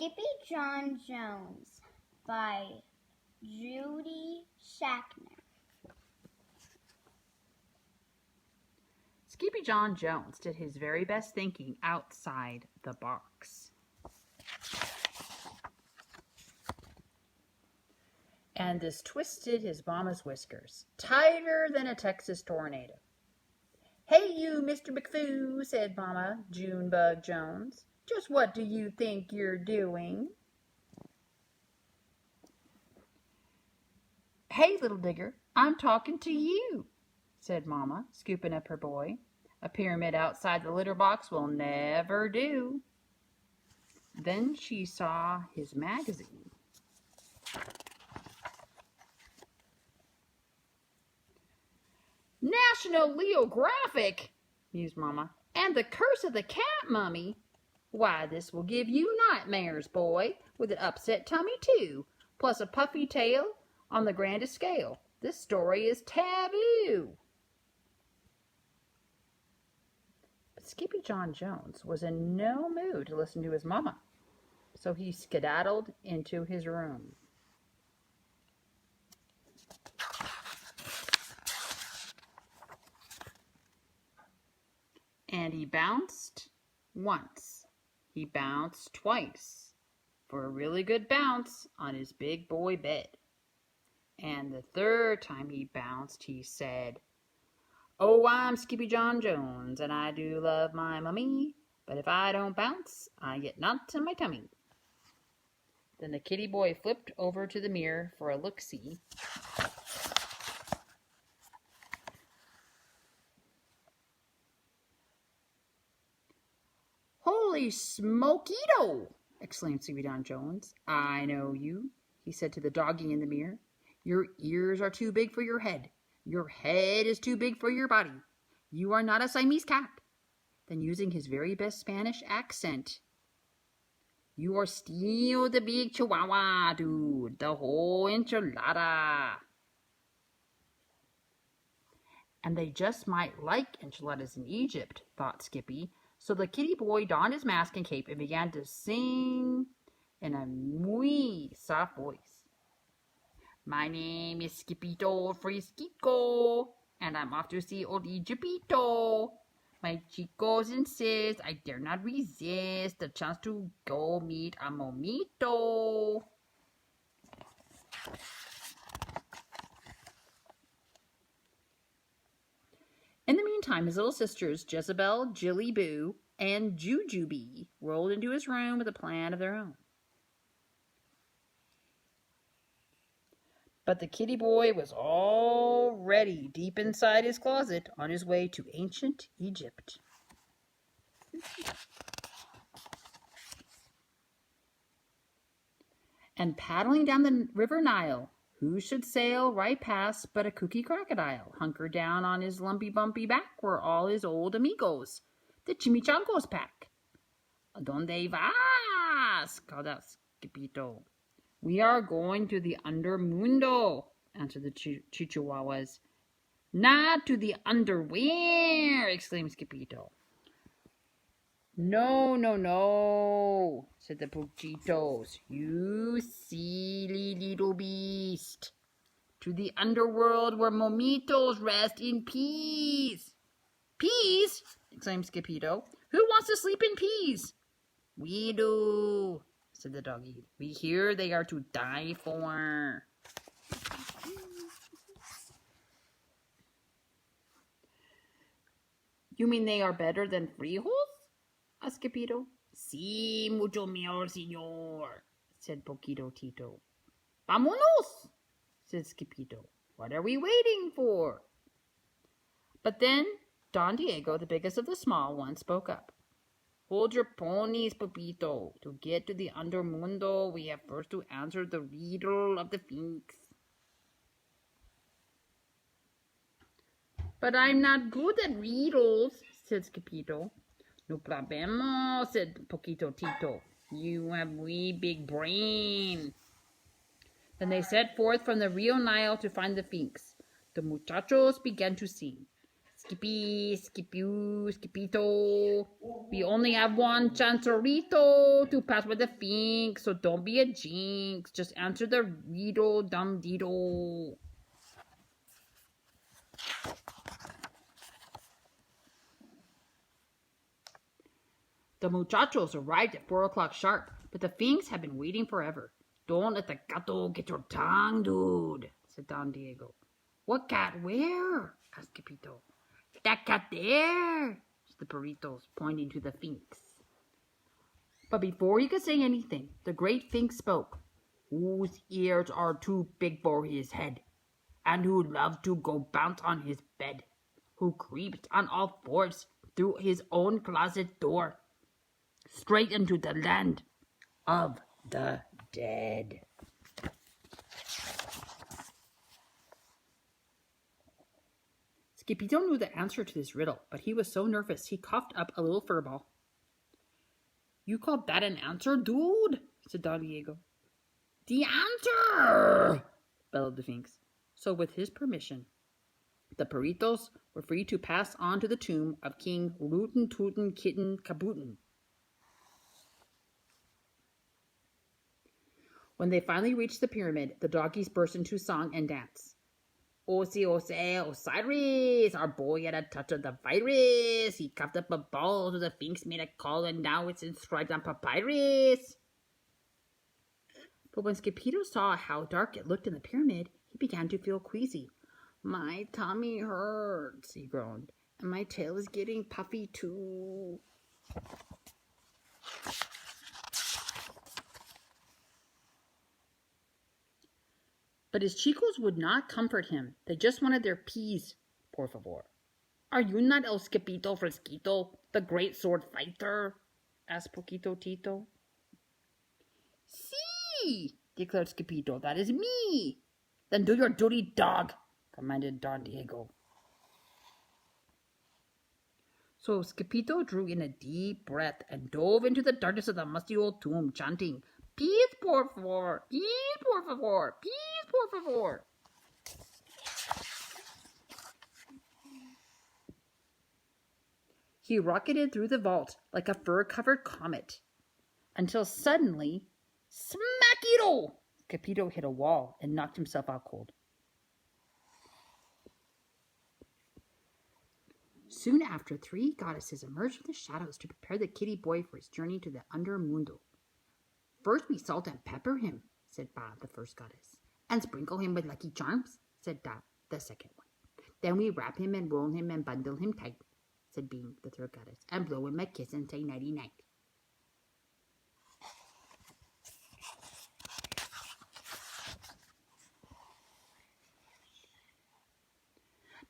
Skippy John Jones by Judy Shackner. Skippy John Jones did his very best thinking outside the box. And this twisted his mama's whiskers, tighter than a Texas tornado. "Hey you, Mr. McFoo," said Mama Junebug Jones. "Just what do you think you're doing?" "Hey, little digger, I'm talking to you," said Mama, scooping up her boy. "A pyramid outside the litter box will never do." Then she saw his magazine. "National Geographic," mused Mama, "and the Curse of the Cat Mummy. Why, this will give you nightmares, boy, with an upset tummy too, plus a puffy tail on the grandest scale. This story is taboo." But Skippy John Jones was in no mood to listen to his mama, so he skedaddled into his room. And he bounced once. He bounced twice for a really good bounce on his big boy bed. And the third time he bounced, he said, "Oh, I'm Skippy John Jones, and I do love my mummy, but if I don't bounce, I get knots in my tummy." Then the kitty boy flipped over to the mirror for a look-see. "Holy smokeito!" exclaimed Skippy John Jones. "I know you," he said to the doggy in the mirror. "Your ears are too big for your head. Your head is too big for your body. You are not a Siamese cat." Then, using his very best Spanish accent, "You are still the big chihuahua, dude, the whole enchilada." And they just might like enchiladas in Egypt, thought Skippy. So the kitty boy donned his mask and cape and began to sing in a muy soft voice. "My name is Skippito Frisquico, and I'm off to see old Egyptito. My chicos insist, I dare not resist the chance to go meet a momito." In the meantime, his little sisters, Jezebel, Jilly Boo, and Jujubee, rolled into his room with a plan of their own. But the kitty boy was already deep inside his closet on his way to ancient Egypt. And paddling down the river Nile, who should sail right past but a kooky crocodile, hunkered down on his lumpy bumpy back were all his old amigos, the Chimichangos pack. "Donde vas?" called out Skippito. "We are going to the undermundo," answered the Chihuahuas. "Not to the underwear!" exclaimed Skippito. "No, no, no," said the Puchitos. "You silly little beast. To the underworld where momitos rest in peace." "Peas?" exclaimed Skippito. "Who wants to sleep in peas?" "We do," said the doggy. "We hear they are to die for." "You mean they are better than frijoles?" asked Skippito. "Sí, mucho mejor, señor," said Poquito Tito. "Vámonos," said Skippito. "What are we waiting for?" But then Don Diego, the biggest of the small ones, spoke up. "Hold your ponies, Pepito. To get to the undermundo, we have first to answer the riddle of the Sphinx." "But I'm not good at riddles," said Skippito. "No problemo," said Poquito Tito. "You have wee big brain." Then they set forth from the Rio Nile to find the Sphinx. The muchachos began to sing. Skippy, Skippy, Skippito. We only have one chancerito to pass with the Finks, so don't be a jinx. Just answer the riddle, dum diddle. The muchachos arrived at 4 o'clock sharp, but the Finks had been waiting forever. Don't let the gato get your tongue, dude, said Don Diego. What cat where? Asked Capito. That cat there, said the burritos, pointing to the Finks. But before he could say anything, the great Fink spoke. Whose ears are too big for his head, and who loves to go bounce on his bed, who creeps on all fours through his own closet door, straight into the land of the dead. Scipio knew the answer to this riddle, but he was so nervous he coughed up a little furball. You called that an answer, dude? Said Don Diego. The answer! Bellowed the Finks. So with his permission, the Perritos were free to pass on to the tomb of King Rootin' Tootin' Kitten Kabootin. When they finally reached the pyramid, the doggies burst into song and dance. Osiris, our boy had a touch of the virus. He coughed up a ball, so the Finks made a call, and now it's inscribed on papyrus. But when Scipio saw how dark it looked in the pyramid, he began to feel queasy. My tummy hurts, he groaned, and my tail is getting puffy too. But his chicos would not comfort him. They just wanted their peas, por favor. Are you not El Scipito Fresquito, the great sword fighter? Asked Poquito Tito. See, declared Scipito, that is me. Then do your duty, dog, commanded Don Diego. So Scipito drew in a deep breath and dove into the darkness of the musty old tomb, chanting, Peace, por favor, peace, por favor, peace, por favor. He rocketed through the vault like a fur-covered comet, until suddenly, smackito! Capito hit a wall and knocked himself out cold. Soon after, 3 goddesses emerged from the shadows to prepare the kitty boy for his journey to the Undermundo. First we salt and pepper him, said Ba, the first goddess, and sprinkle him with lucky charms, said Da, the second one. Then we wrap him and roll him and bundle him tight, said Bing, the third goddess, and blow him a kiss and say nighty-night.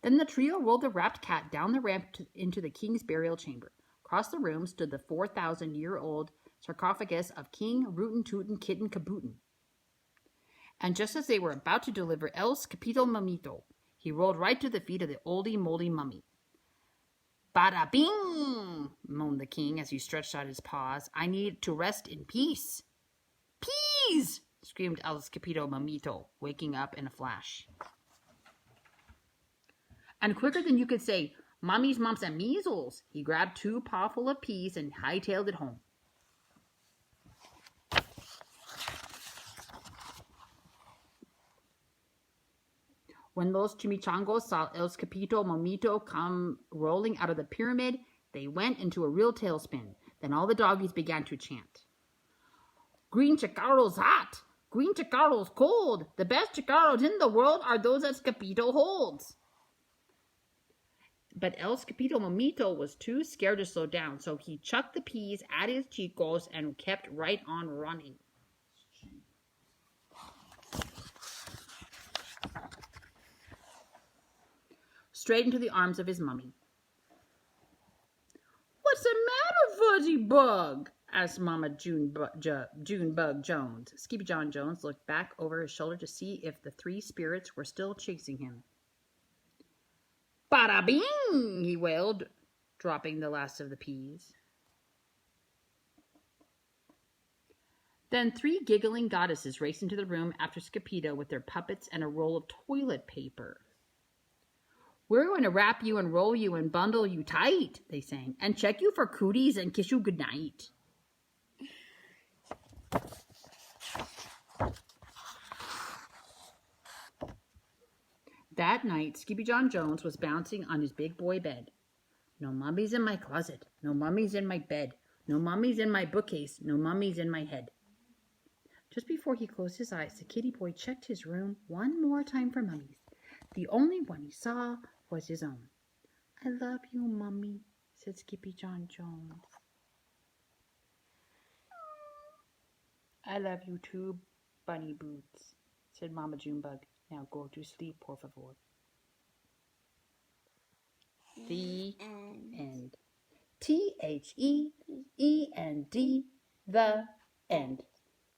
Then the trio rolled the wrapped cat down the ramp into the king's burial chamber. Across the room stood the 4,000-year-old sarcophagus of King Rootin' Tootin' Kitten Kabootin. And just as they were about to deliver El Scipito Mamito, he rolled right to the feet of the oldie-moldy mummy. Bada bing! Moaned the king as he stretched out his paws. I need to rest in peace. Peas! Screamed El Scipito Mamito, waking up in a flash. And quicker than you could say, Mommy's mumps and measles, he grabbed 2 pawful of peas and hightailed it home. When Los Chimichangos saw El Scipito Mamito come rolling out of the pyramid, they went into a real tailspin. Then all the doggies began to chant. Green chicarro's hot! Green chicarro's cold! The best chicarros in the world are those that Scipito holds! But El Scipito Mamito was too scared to slow down, so he chucked the peas at his chicos and kept right on running. Straight into the arms of his mummy. What's the matter, Fuzzy Bug? Asked Mama Junebug Jones. Skippy John Jones looked back over his shoulder to see if the 3 spirits were still chasing him. Bada bing! He wailed, dropping the last of the peas. Then 3 giggling goddesses raced into the room after Scipito with their puppets and a roll of toilet paper. We're going to wrap you and roll you and bundle you tight, they sang, and check you for cooties and kiss you goodnight. That night, Skippy John Jones was bouncing on his big boy bed. No mummies in my closet, no mummies in my bed, no mummies in my bookcase, no mummies in my head. Just before he closed his eyes, the kitty boy checked his room one more time for mummies. The only one he saw was his own. I love you, Mummy, said Skippy John Jones. I love you too, Bunny Boots, said Mama Junebug. Now go to sleep, por favor. The end. THEEND, the end.